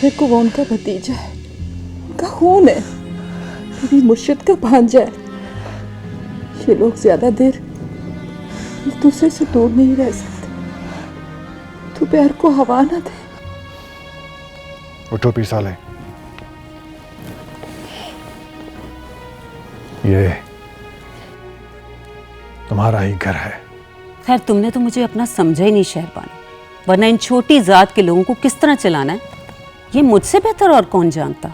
मेरे को वो उनका भतीजा है, उनका खून है, मेरी मुर्शिद का भांजा है। ये लोग ज्यादा देर एक दूसरे से दूर नहीं रह सकते। तू प्यार को हवा ना दे। उठो पीर साले, ये तुम्हारा ही घर है। खैर तुमने तो मुझे अपना समझा ही नहीं शहरबानो, वरना इन छोटी जात के लोगों को किस तरह चलाना है ये मुझसे बेहतर और कौन जानता।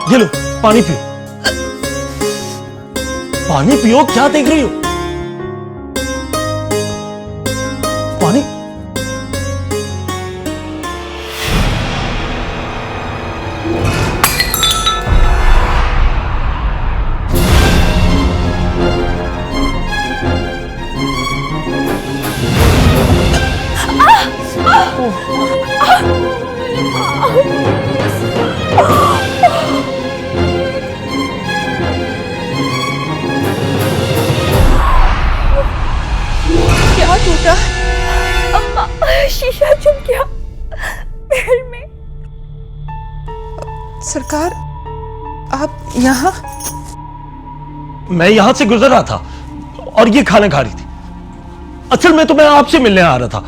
ये लो पानी पियो, पानी पियो। क्या देख रही हो? पानी। टूटा? अम्मा, शीशा चुभ गया पैर में। सरकार, आप यहाँ? मैं यहां से गुजर रहा था और ये खाना खा रही थी। असल में तो मैं आपसे मिलने आ रहा था।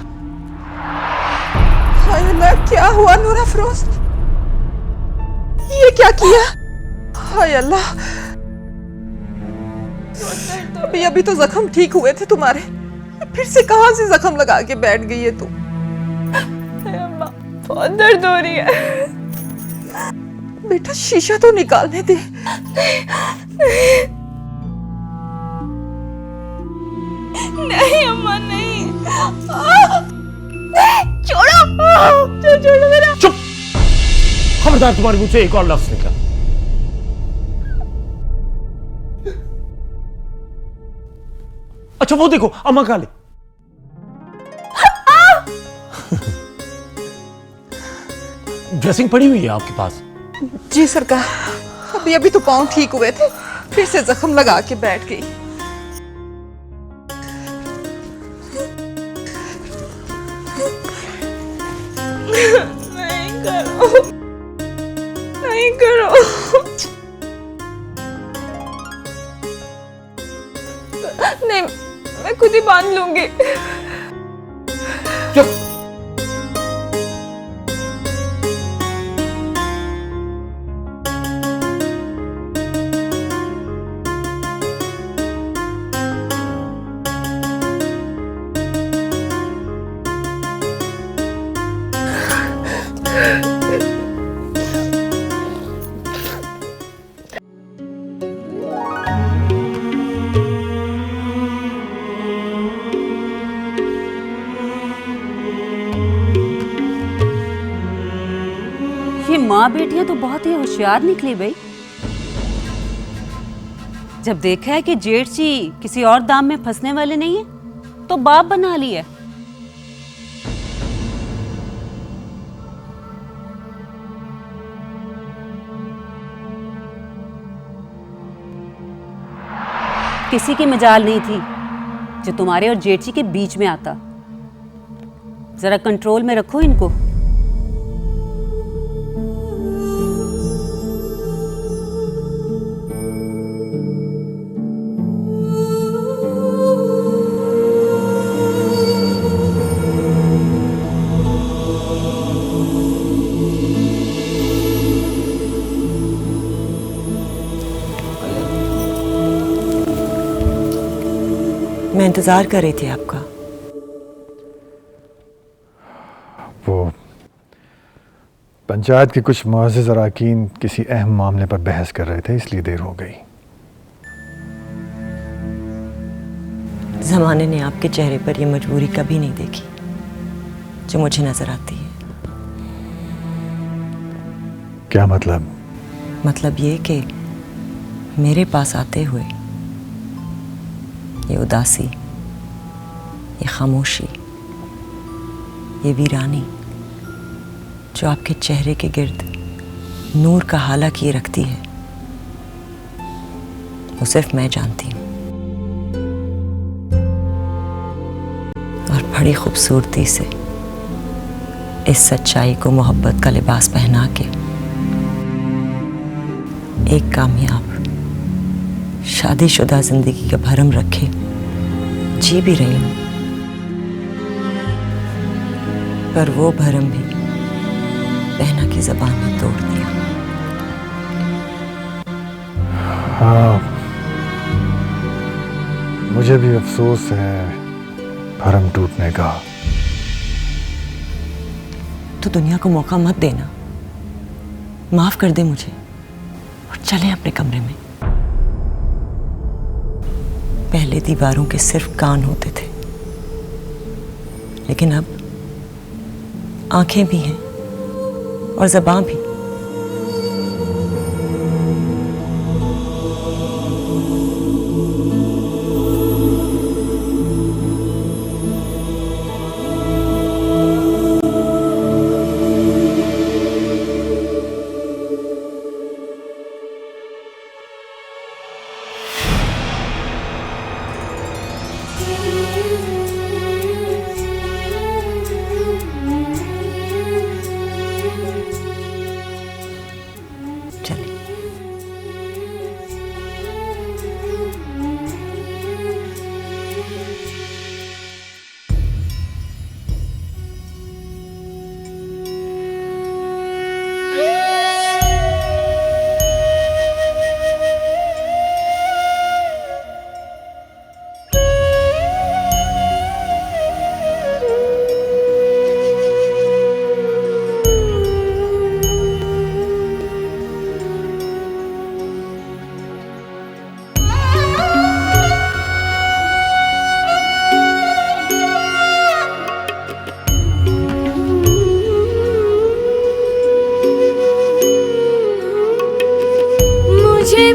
हाय अल्लाह, क्या हुआ नूरा फरोज? ये क्या किया? हाय अल्लाह, अभी अभी तो जख्म ठीक हुए थे तुम्हारे, फिर से कहां से जख्म लगा के बैठ गई है तू? अम्मा, बहुत दर्द हो रही है। बेटा शीशा तो निकालने दे। नहीं अम्मा नहीं। छोड़ो, छोड़ो मेरा। चुप, खबरदार तुम्हारे मुंह से एक और लफ्ज निकला। अच्छा वो देखो, अम्मा काली। ड्रेसिंग पड़ी हुई है आपके पास? जी सरकार, अभी अभी तो पाँव ठीक हुए थे, फिर से जख्म लगा के बैठ गई। नहीं करो, नहीं करो। नहीं, मैं खुद ही बांध लूंगी। चुप। ये माँ बेटियां तो बहुत ही होशियार निकली भाई। जब देखा है कि जेठजी किसी और दाम में फंसने वाले नहीं है तो बाप बना लिया। किसी की मजाल नहीं थी जो तुम्हारे और जेठजी के बीच में आता। जरा कंट्रोल में रखो इनको। मैं इंतजार कर रही थी आपका। वो पंचायत के कुछ मुअज़्ज़िज़ अरकान किसी अहम मामले पर बहस कर रहे थे, इसलिए देर हो गई। ज़माने ने आपके चेहरे पर यह मजबूरी कभी नहीं देखी जो मुझे नजर आती है। क्या मतलब? मतलब ये कि मेरे पास आते हुए ये उदासी, ये खामोशी, ये वीरानी जो आपके चेहरे के गिर्द नूर का हाला किए रखती है, वो सिर्फ मैं जानती हूँ। और बड़ी खूबसूरती से इस सच्चाई को मोहब्बत का लिबास पहना के एक कामयाब शादीशुदा जिंदगी का भरम रखे जी भी रही हूं, पर वो भरम भी बहना की जबान ने तोड़ दिया। हाँ, मुझे भी अफसोस है भरम टूटने का। तो दुनिया को मौका मत देना, माफ कर दे मुझे और चलें अपने कमरे में। पहले दीवारों के सिर्फ कान होते थे, लेकिन अब आंखें भी हैं और ज़बान भी।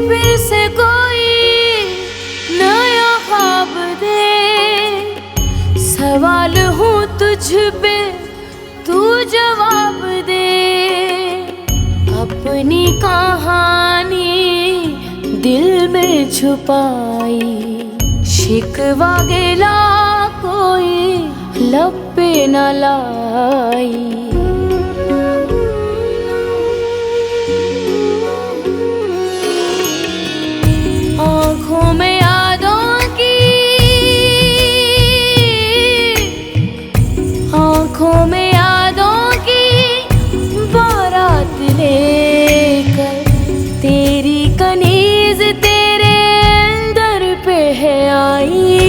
फिर से कोई नया ख्वाब दे, सवाल हूँ तुझ पे तू जवाब दे। अपनी कहानी दिल में छुपाई, शिकवा गिला कोई लब पे न लाई। आँखों में यादों की, आँखों में यादों की बारात लेकर, तेरी कनीज तेरे दर पे है आई।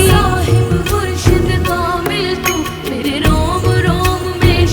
साहिब मुर्शिद कामिल तू, मेरे रोम रोम में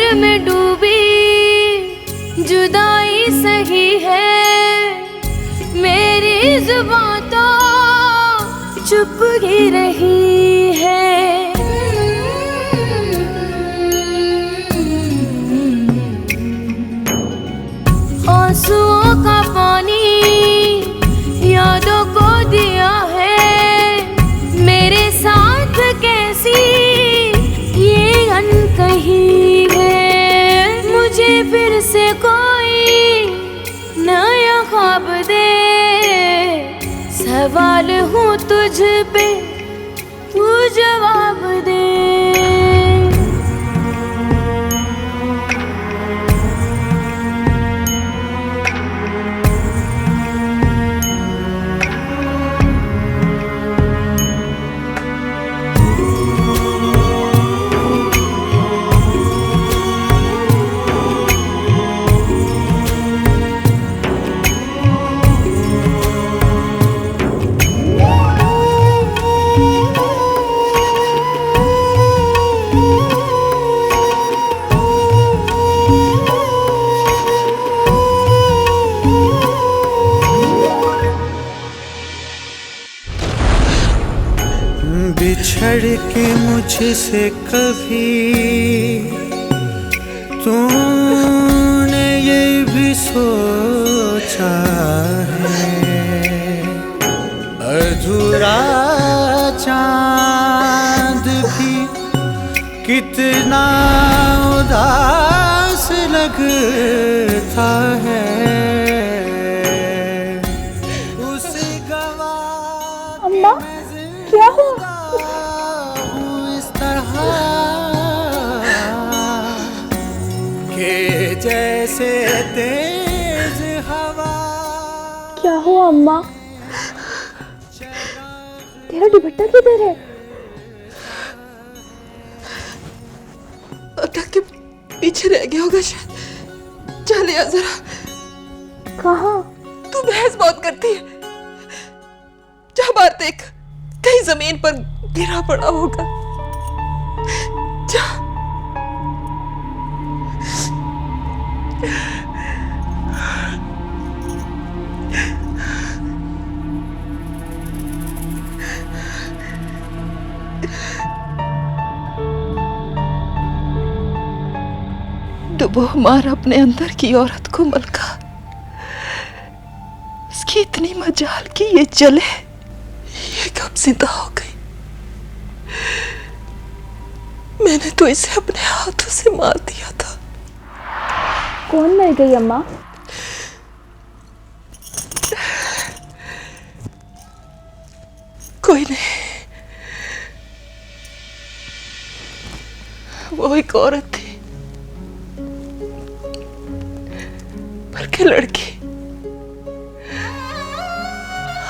फिक्र में डूबी जुदाई सही है, मेरी जुबां तो चुप ही रही है। आंसुओं का पानी यादों को दिया है, मेरे साथ कैसी ये अनकही है। मुझे फिर से कोई नया ख्वाब दे, सवाल हूँ तुझ पे, तू जवाब दे। बिछड़ के मुझसे कभी तूने ये भी सोचा है, अधूरा चांद भी कितना उदास लगता है। उसे गवा अम्मा क्या हुआ? इस तरह के जैसे तेज हवा। क्या हुआ अम्मा? तेरा दुपट्टा किधर है? अटक के पीछे रह गया होगा शायद। चल या जरा। कहाँ? तू बहस बहुत करती है। जा बाहर देख, कहीं जमीन पर गिरा पड़ा होगा। जा। डुबो मार अपने अंदर की औरत को मलका, उसकी इतनी मजाल कि ये जले, ये कब जिंदा हो गई। मैंने तो इसे अपने हाथों से मार दिया था। कौन मर गई अम्मा? कोई नहीं, वो एक औरत थी, बल्कि लड़की,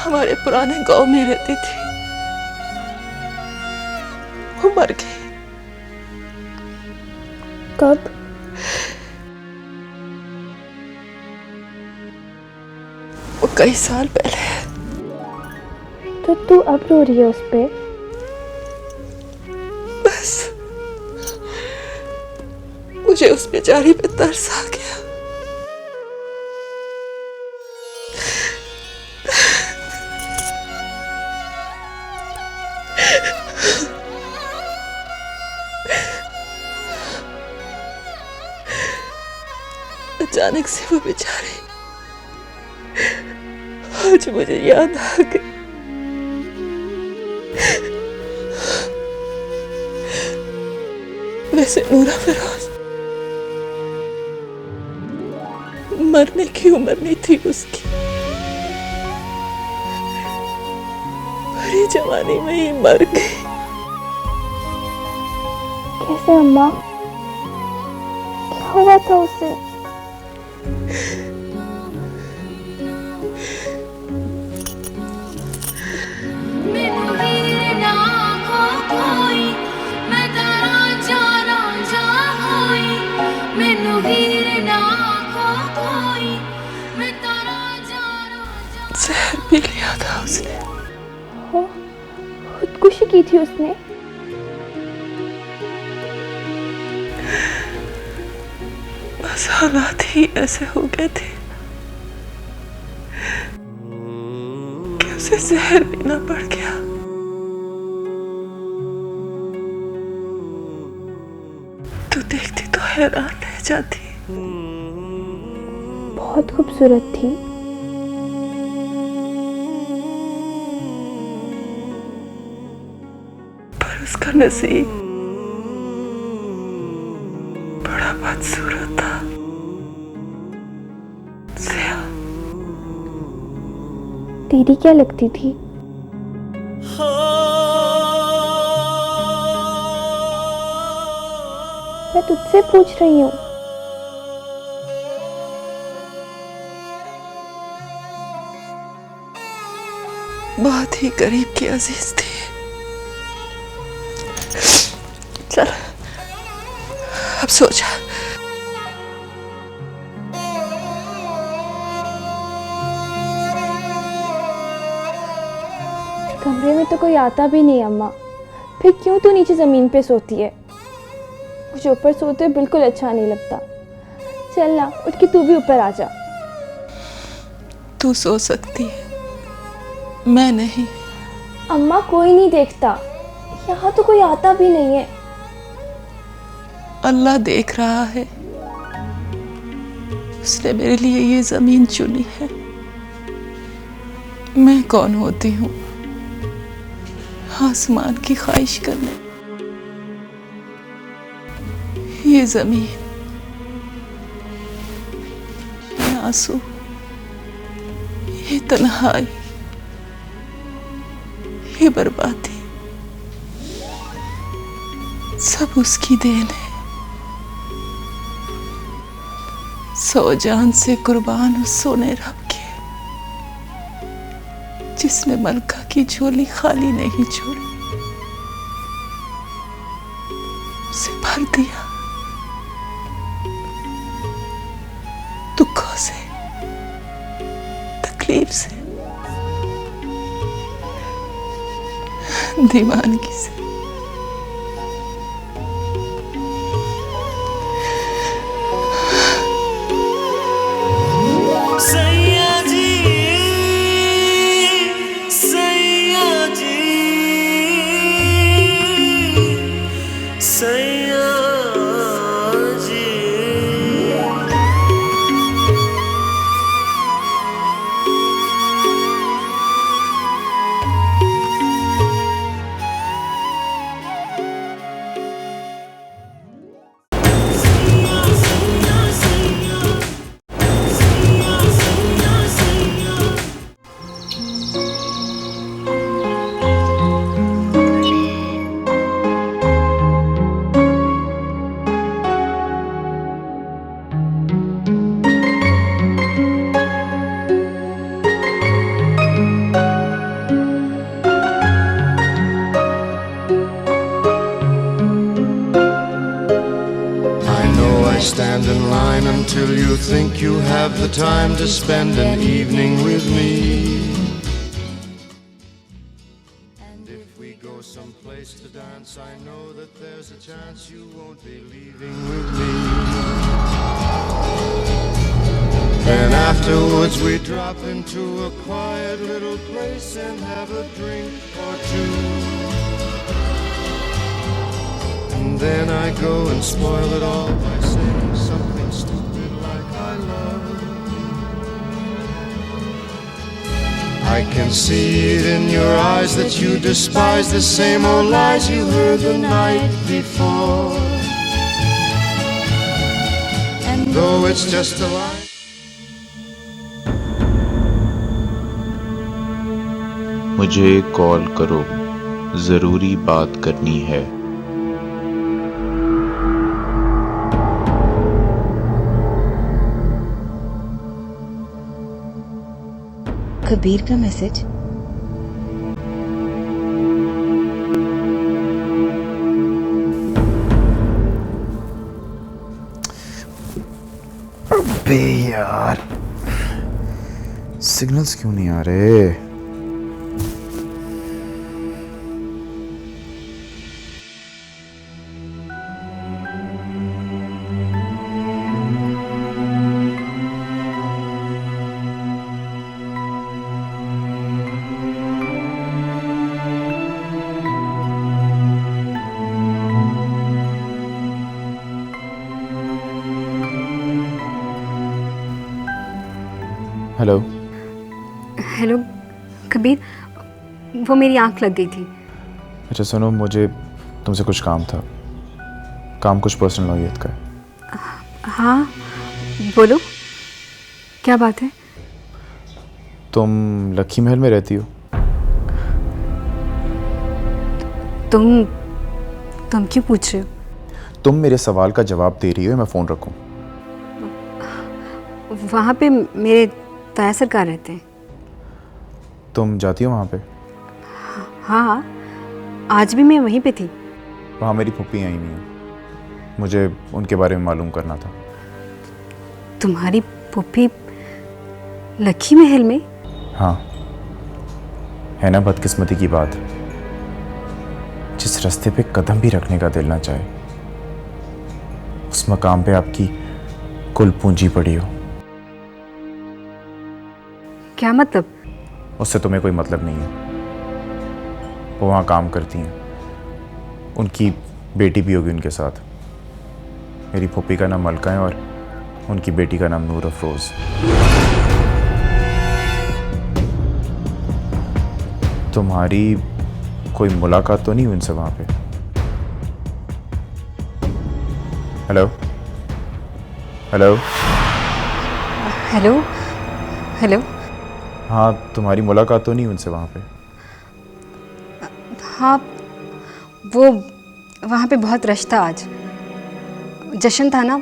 हमारे पुराने गांव में रहती थी। वो मर गई। कब? वो कई साल पहले। तो तू अब रो रही है उस पे? बस मुझे उस बेचारी पे तरस आ गया। अचानक से वो बेचारी आज मुझे याद आ गई। वैसे नूरा फिरोज मरने की उम्र नहीं थी उसकी, बड़ी जवानी में ही मर गई। कैसे अम्मा? क्या हुआ था उसे? जहर पी लिया था उसने। खुदकुशी की थी उसने? बस हालात ही ऐसे हो गए थे कि उसे जहर पीना पड़ गया। तू देखती तो हैरान रह जाती। बहुत खूबसूरत थी। पर उसका नसीब बड़ा बदसूरत था। जिया, तेरी क्या लगती थी? मैं तुझसे पूछ रही हूँ। बहुत ही करीब की अजीज थी। चल अब सो जा। कमरे में तो कोई आता भी नहीं अम्मा, फिर क्यों तू नीचे जमीन पे सोती है? मुझे ऊपर सोते हुए बिल्कुल अच्छा नहीं लगता। चल ना, उठ के तू भी ऊपर आ जा। तू सो सकती है, मैं नहीं। अम्मा कोई नहीं देखता, यहाँ तो कोई आता भी नहीं है। अल्लाह देख रहा है। उसने मेरे लिए ये जमीन चुनी है। मैं कौन होती हूँ आसमान की ख्वाहिश करने? ये जमीन, ये आंसू, ये तन्हाई, ये बर्बादी सब उसकी देन है। सौ जान से कुर्बान उस सोने रब के, जिसने मलका की झोली खाली नहीं छोड़ी, उसे भर दिया दुखों से, तकलीफ से, दीवानगी से। Stand in line until you think you have the time to spend an evening with me. And if we go someplace to dance, I know that there's a chance you won't be leaving with me. Then afterwards we drop into a quiet little place and have a drink or two. And then I go and spoil it all by saying something stupid like I love. I can see it in your eyes that you despise the same old lies you heard the night before. And though it's just a lie. मुझे call करो, जरूरी बात करनी है। कबीर का message. अबे यार, signals क्यों नहीं आ रहे? हेलो। हेलो कबीर, वो मेरी आंख लग गई थी। अच्छा सुनो, मुझे तुमसे कुछ काम था। काम कुछ पर्सनल नौयत का है। हाँ बोलो, क्या बात है? तुम लक्की महल में रहती हो? तुम क्यों पूछ रहे हो? तुम मेरे सवाल का जवाब दे रही हो, मैं फ़ोन रखूं? वहाँ पे मेरे ताया सरकार रहते हैं। तुम जाती हो वहाँ पे? हाँ, आज भी मैं वहीं पे थी। वहाँ मेरी फूफी आई नहीं है, मुझे उनके बारे में मालूम करना था। तुम्हारी फूफी लक्की महल में? हाँ, है ना बदकिस्मती की बात। जिस रास्ते पे कदम भी रखने का दिल ना चाहे, उस मकाम पे आपकी कुल पूंजी पड़ी हो। क्या मतलब? उससे तुम्हें कोई मतलब नहीं है। वो वहाँ काम करती हैं, उनकी बेटी भी होगी उनके साथ। मेरी फूफी का नाम मलका है और उनकी बेटी का नाम नूर अफरोज़। तुम्हारी कोई मुलाकात तो नहीं हुई उनसे वहाँ पे? Hello hello hello hello. हाँ, तुम्हारी मुलाकात तो नहीं उनसे वहाँ पे? हाँ, वो वहाँ पे बहुत रश था आज, जश्न था ना।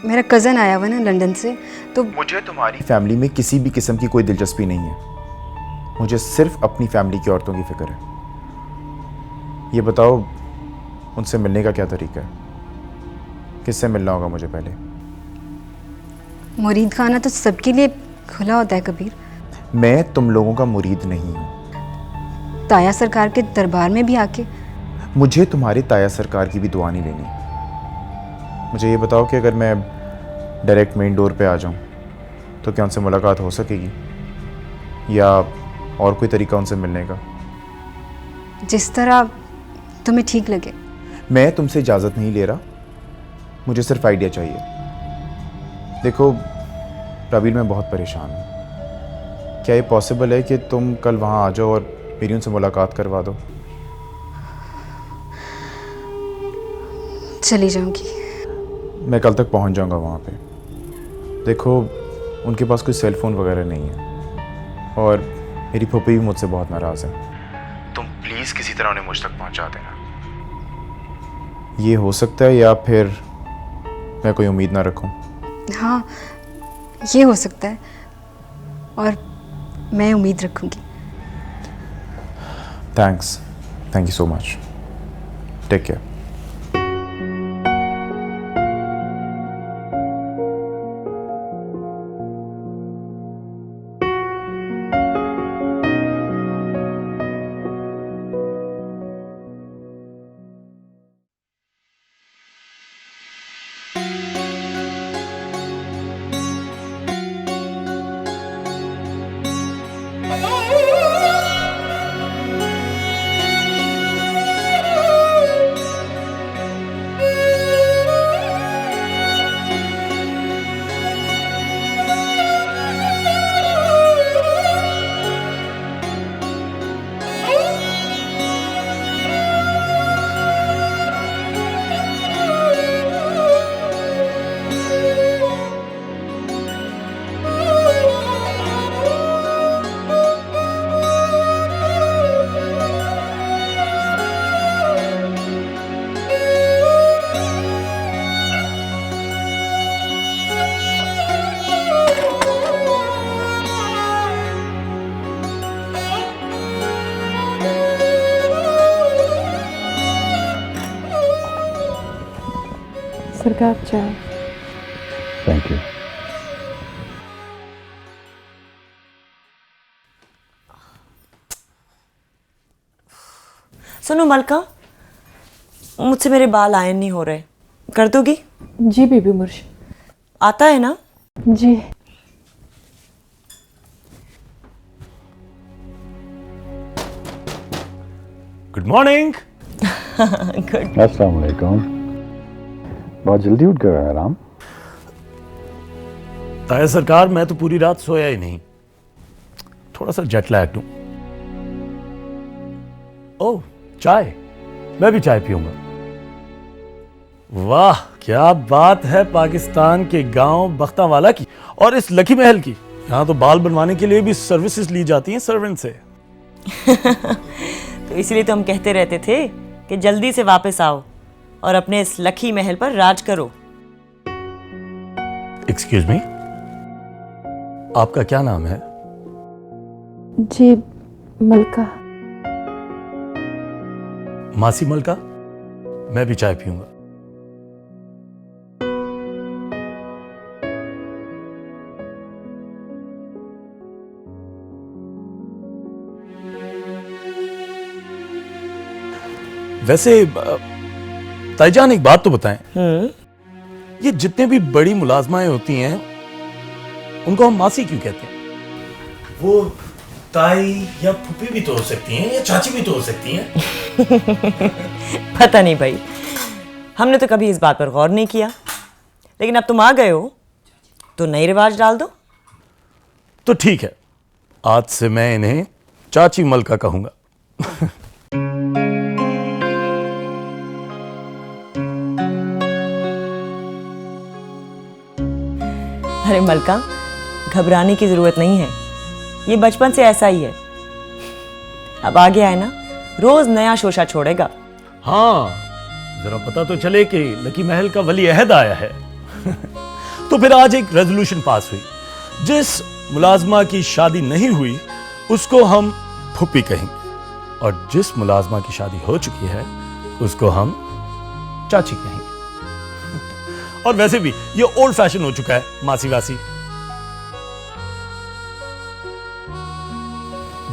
मेरा कज़न आया हुआ ना लंदन से, तो मुझे तुम्हारी फैमिली में किसी भी किस्म की कोई दिलचस्पी नहीं है। मुझे सिर्फ अपनी फैमिली की औरतों की फिक्र है। ये बताओ, उनसे मिलने का क्या तरीका है? किससे मिलना होगा मुझे पहले? मुरीद खाना तो सबके लिए खुला होता है कबीर। मैं तुम लोगों का मुरीद नहीं हूँ। ताया सरकार के दरबार में भी आके मुझे तुम्हारे ताया सरकार की भी दुआ नहीं लेनी। मुझे ये बताओ कि अगर मैं डायरेक्ट मेन डोर पे आ जाऊँ तो क्या उनसे मुलाकात हो सकेगी, या और कोई तरीका उनसे मिलने का? जिस तरह तुम्हें ठीक लगे। मैं तुमसे इजाज़त नहीं ले रहा, मुझे सिर्फ आइडिया चाहिए। देखो प्रवीण, मैं बहुत परेशान हूँ। क्या ये पॉसिबल है कि तुम कल वहाँ आ जाओ और मेरी उनसे मुलाकात करवा दो? चली जाऊंगी। मैं कल तक पहुँच जाऊँगा वहाँ पे। देखो, उनके पास कोई सेल फ़ोन वगैरह नहीं है और मेरी फूफी भी मुझसे बहुत नाराज़ है। तुम प्लीज़ किसी तरह उन्हें मुझ तक पहुँचा देना। ये हो सकता है, या फिर मैं कोई उम्मीद ना रखूँ? हाँ, ये हो सकता है और मैं उम्मीद रखूंगी। Thanks, thank you so much. Take care. सरकार चाय। Thank you. सुनो मलका, मुझसे मेरे बाल आयन नहीं हो रहे, कर दोगी? जी बीबी मुर्शिद। आता है ना? जी। Good morning. गुड। अस्सलाम वालेकुम। बहुत जल्दी उठ गए आराम। ताया सरकार, मैं तो पूरी रात सोया ही नहीं, थोड़ा सा जेट लैग्ड हूं। ओह, चाय, मैं भी चाय पीऊंगा। वाह, क्या बात है पाकिस्तान के गांव बख्तावाला की और इस लकी महल की। यहाँ तो बाल बनवाने के लिए भी सर्विसेज ली जाती हैं सर्वेंट से। तो इसलिए तो हम कहते रहते थे कि जल्दी से वापस आओ और अपने इस लकी महल पर राज करो। एक्सक्यूज मी, आपका क्या नाम है? जी, मलका। मासी मलका, मैं भी चाय पीऊंगा। वैसे ताईजान, एक बात तो बताएं, ये जितने भी बड़ी मुलाजमाएं होती हैं उनको हम मासी क्यों कहते हैं? वो ताई या फूफी भी तो हो सकती हैं या चाची भी तो हो सकती हैं। पता नहीं भाई, हमने तो कभी इस बात पर गौर नहीं किया, लेकिन अब तुम आ गए हो तो नई रिवाज डाल दो। तो ठीक है, आज से मैं इन्हें चाची मलका कहूंगा। अरे मलका, घबराने की जरूरत नहीं है, ये बचपन से ऐसा ही है। अब आगे आए ना, रोज नया शोशा छोड़ेगा। हाँ, जरा पता तो चले कि लकी महल का वली अहद आया है। तो फिर आज एक रेजोल्यूशन पास हुई, जिस मुलाजमा की शादी नहीं हुई उसको हम फूफी कहेंगे, और जिस मुलाजमा की शादी हो चुकी है उसको हम चाची कहेंगे। और वैसे भी ये ओल्ड फैशन हो चुका है, मासी वासी।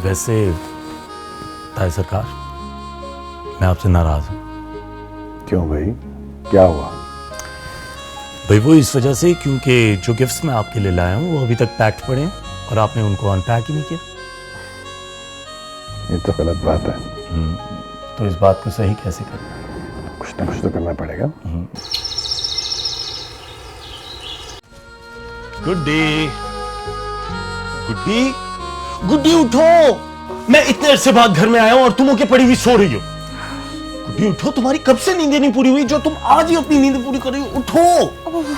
वैसे ताई सरकार, मैं आपसे नाराज हूं। क्यों भाई, क्या हुआ? भाई वो इस वजह से क्योंकि जो गिफ्ट्स मैं आपके लिए लाया हूं वो अभी तक पैक्ड पड़े हैं और आपने उनको अनपैक ही नहीं किया। ये तो गलत बात है। तो इस बात को सही कैसे करें? कुछ ना कुछ तो करना पड़ेगा। गुड्डी, गुड्डी, गुड्डी उठो! मैं इतने अरसे बाद घर में आया हूं और तुम होके पड़ी हुई सो रही हो। गुड्डी उठो, तुम्हारी कब से नींद नहीं पूरी हुई जो तुम आज ही अपनी नींद पूरी कर रही हो? उठो!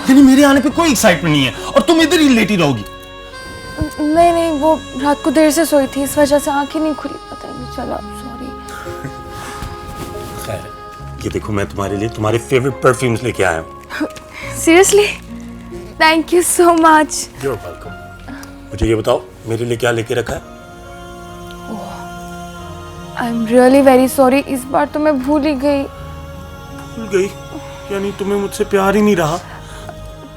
यानी मेरे आने पे कोई एक्साइटमेंट नहीं है और तुम इधर ही लेटी रहोगी। नहीं, वो रात को देर से सोई थी, इस वजह से आंखें नहीं खुली, पता नहीं चला, सॉरी। खैर, ये देखो मैं तुम्हारे लिए तुम्हारे फेवरेट परफ्यूम्स लेके आया हूं। Seriously? Thank you so much. You're welcome. मुझे ये बताओ, मेरे लिए क्या लेके रखा है? I am really very sorry, इस बार तो मैं भूल ही गई। भूल गई? यानी तुम्हें मुझसे प्यार ही नहीं रहा?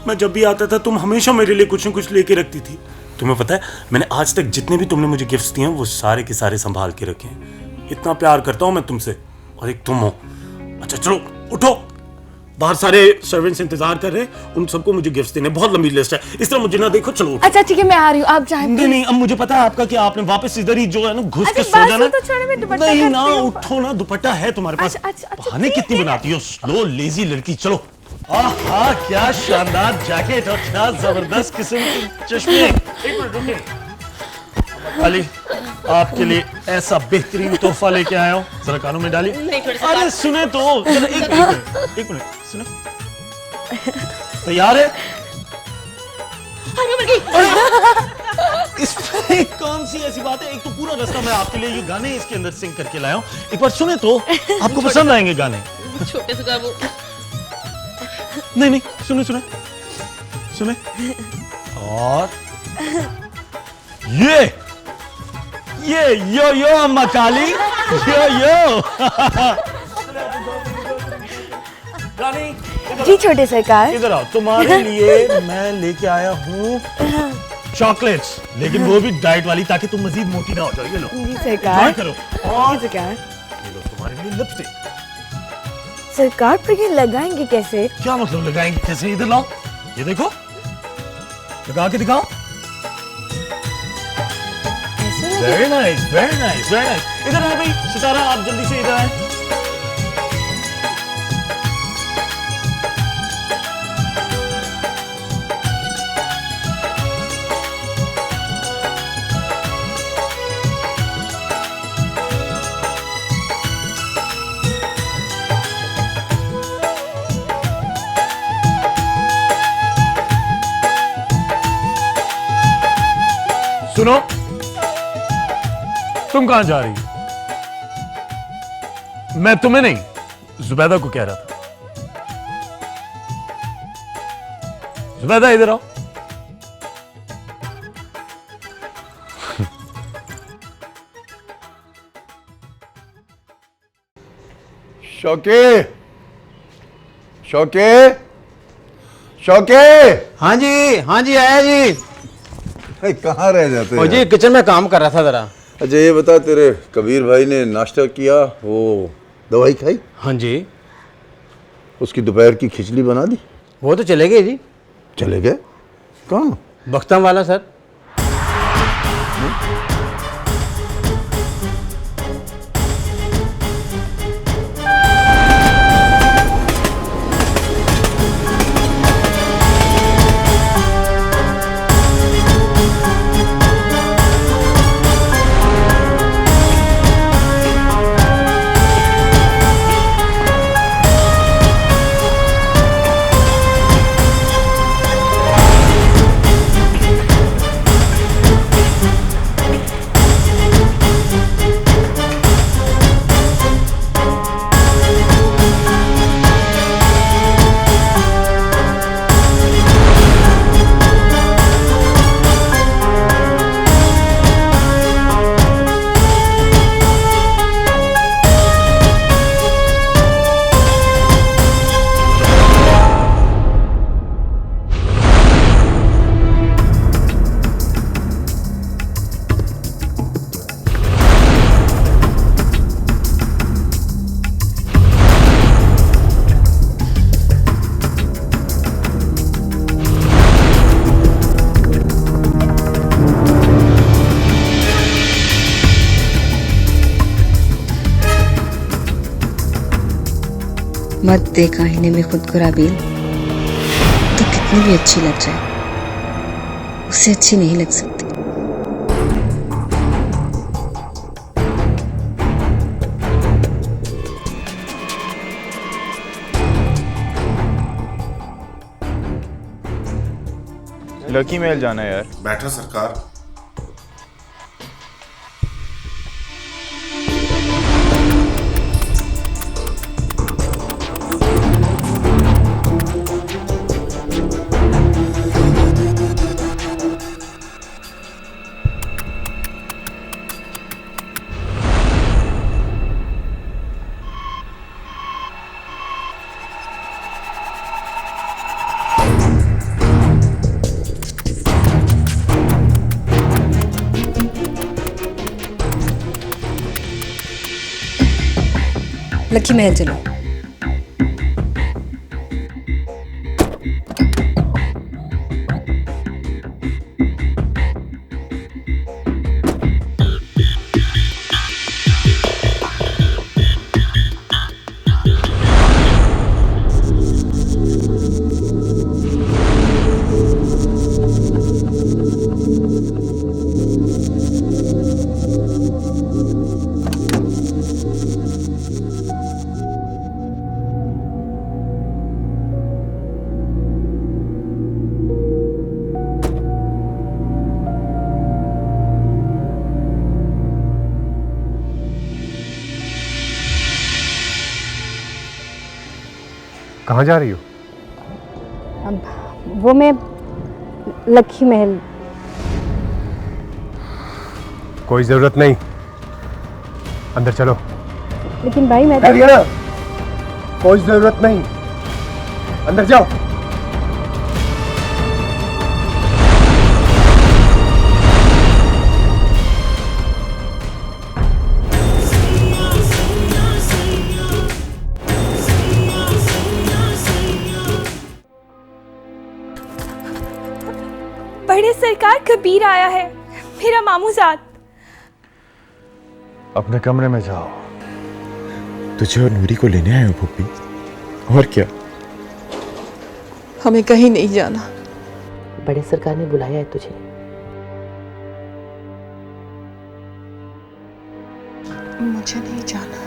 मैं जब भी आता था तुम हमेशा मेरे लिए कुछ न कुछ लेके रखती थी। तुम्हें पता है, मैंने आज तक जितने भी तुमने मुझे गिफ्ट्स दिए हैं वो सारे के सारे संभाल के रखे हैं। इतना प्यार करता हूं मैं तुमसे, और एक तुम हो। अच्छा चलो उठो, बाहर सारे सर्वेंट्स इंतजार कर रहे हैं, उन सबको मुझे गिफ्ट्स देने, बहुत लंबी लिस्ट है। इस तरह मुझे ना देखो, चलो उठो। अच्छा ठीक है, मैं आ रही हूँ, आप जाएं। नहीं, अब मुझे पता है आपका कि आपने वापस इधर ही जो है ना घुस के सो जाना। नहीं ना, उठो ना, दुपट्टा है तुम्हारे पास। बहाने कितनी बनाती हो, स्लो लेजी लड़की। चलो। आहा, क्या शानदार जैकेट और क्या जबरदस्त किस्म के चश्मे। एक मिनट रुकिए, अली आपके लिए ऐसा बेहतरीन तोहफा लेके आया हूँ, जरा कानों में डालिए। अरे सुने तो, जरा एक मिनट सुने। तैयार है? इसमें कौन सी ऐसी बात है? एक तो पूरा रास्ता मैं आपके लिए ये गाने इसके अंदर सिंग करके लाया हूँ, एक बार सुने तो आपको पसंद आएंगे गाने। छोटे से गाओ। नहीं, सुने। और ये यो अम्मा काली, यो। रानी जी छोटे सरकार, इधर आओ, तुम्हारे लिए मैं लेके आया हूँ चॉकलेट्स, लेकिन वो भी डाइट वाली, ताकि तुम मजीद मोटी ना हो जाओ। ये लो जी सरकार। करो। जी सरकार। ये लो तुम्हारे लिए लिपस्टिक। सरकार पर ये लगाएंगे कैसे? क्या मतलब लगाएंगे कैसे? इधर लाओ, ये देखो, लगा के दिखाओ। Very nice, very nice, very nice. इधर आए भाई, सितारा आप जल्दी से इधर आए। सुनो, तुम कहां जा रही हो? मैं तुम्हें नहीं, जुबैदा को कह रहा था। जुबैदा इधर आओ। शौके, शौके, शौके। हाँ जी आया जी। कहाँ रह जाते हो जी? किचन में काम कर रहा था जरा। अच्छा ये बता, तेरे कबीर भाई ने नाश्ता किया, वो दवाई खाई? हाँ जी। उसकी दोपहर की खिचड़ी बना दी? वो तो चले गए जी। चले गए? कहाँ? बख्तम वाला सर। मत देख आईने में खुद को राबील, तो कितनी भी अच्छी लग जाए उससे अच्छी नहीं लग सकती। लकी महल जाना है यार। बैठो सरकार। लकी महल चलो। कहाँ जा रही हो? वो मैं लकी महल। कोई जरूरत नहीं, अंदर चलो। लेकिन भाई मैं कोई जरूरत नहीं, अंदर जाओ। बड़े सरकार, कबीर आया है, मेरा मामूजाद। अपने कमरे में जाओ। तुझे और नूरी को लेने आए हो पुप्पी? और क्या? हमें कहीं नहीं जाना। बड़े सरकार ने बुलाया है तुझे। मुझे नहीं जाना।